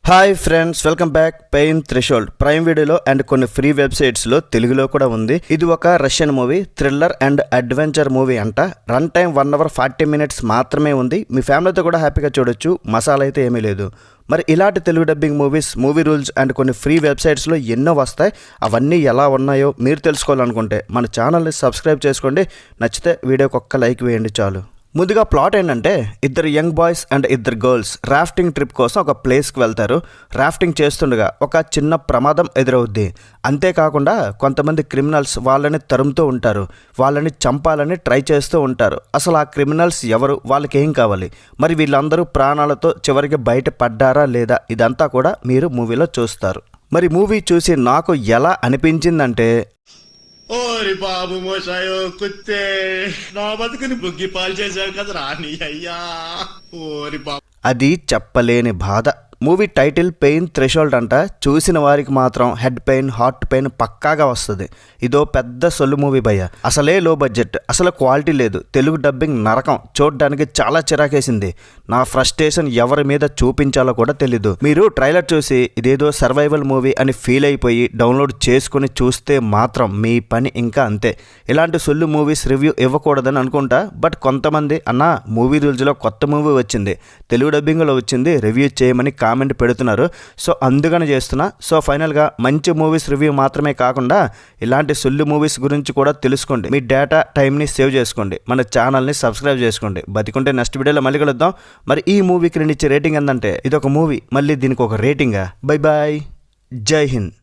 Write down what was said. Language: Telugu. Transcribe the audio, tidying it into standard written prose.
Hi friends, welcome back. Pain threshold prime వీడియోలో అండ్ కొన్ని ఫ్రీ వెబ్సైట్స్లో తెలుగులో కూడా ఉంది. ఇది ఒక Russian movie, thriller and adventure movie అంట. రన్ టైం 1 hour 40 minutes మాత్రమే ఉంది. మీ ఫ్యామిలీతో కూడా హ్యాపీగా చూడొచ్చు. మసాలా అయితే ఏమీ లేదు. మరి ఇలాంటి Telugu dubbing movies, movie rules and కొన్ని ఫ్రీ వెబ్సైట్స్లో ఎన్నో వస్తాయి. అవన్నీ ఎలా ఉన్నాయో మీరు తెలుసుకోవాలనుకుంటే మన ఛానల్ని సబ్స్క్రైబ్ చేసుకోండి. నచ్చితే వీడియోకి ఒక్క లైక్ వేయండి చాలు. ముందుగా ప్లాట్ ఏంటంటే, ఇద్దరు యంగ్ బాయ్స్ అండ్ ఇద్దరు గర్ల్స్ రాఫ్టింగ్ ట్రిప్ కోసం ఒక ప్లేస్కి వెళ్తారు. రాఫ్టింగ్ చేస్తుండగా ఒక చిన్న ప్రమాదం ఎదురవుద్ది. అంతేకాకుండా కొంతమంది క్రిమినల్స్ వాళ్ళని తరుముతూ ఉంటారు. వాళ్ళని చంపాలని ట్రై చేస్తూ ఉంటారు. అసలు ఆ క్రిమినల్స్ ఎవరు, వాళ్ళకి ఏం కావాలి, మరి వీళ్ళందరూ ప్రాణాలతో చివరికి బయట పడ్డారా లేదా, ఇదంతా కూడా మీరు మూవీలో చూస్తారు. మరి మూవీ చూసి నాకు ఎలా అనిపించిందంటే, ఓరి బాబు మోసాయో కుత్తే, నా బతుకుని బుగ్గి పాలు చేశావు కదా రాని అయ్యా. ఓరి బాబు, అది చెప్పలేని బాధ. మూవీ టైటిల్ పెయిన్ థ్రెషోల్డ్ అంట. చూసిన వారికి మాత్రం హెడ్ పెయిన్, హార్ట్ పెయిన్ పక్కాగా వస్తుంది. ఇదో పెద్ద సొల్లు మూవీ భయ్య. అసలే లో బడ్జెట్, అసలు క్వాలిటీ లేదు. తెలుగు డబ్బింగ్ నరకం. చూడడానికి చాలా చిరాకేసింది. నా ఫ్రస్ట్రేషన్ ఎవరి మీద చూపించాలో కూడా తెలీదు. మీరు ట్రైలర్ చూసి ఇదేదో సర్వైవల్ మూవీ అని ఫీల్ అయిపోయి డౌన్లోడ్ చేసుకుని చూస్తే మాత్రం మీ పని ఇంకా అంతే. ఇలాంటి సొల్లు మూవీస్ రివ్యూ ఇవ్వకూడదని అనుకుంటా. బట్ కొంతమంది అన్న మూవీ రూల్స్లో కొత్త మూవీ వచ్చింది, తెలుగు డబ్బింగ్లో వచ్చింది, రివ్యూ చేయమని కామెంట్ పెడుతున్నారు. సో అందుకని చేస్తున్నా. సో ఫైనల్గా మంచి మూవీస్ రివ్యూ మాత్రమే కాకుండా ఇలాంటి సొల్లు మూవీస్ గురించి కూడా తెలుసుకోండి. మీ డేటా టైంని సేవ్ చేసుకోండి. మన ఛానల్ని సబ్స్క్రైబ్ చేసుకోండి. బతికుంటే నెక్స్ట్ వీడియోలో మళ్ళీ కలుద్దాం. మరి ఈ మూవీకి నేను ఇచ్చే రేటింగ్ ఏంటంటే, ఇది ఒక మూవీ, మళ్ళీ దీనికి ఒక రేటింగా. బై బాయ్, జై హింద్.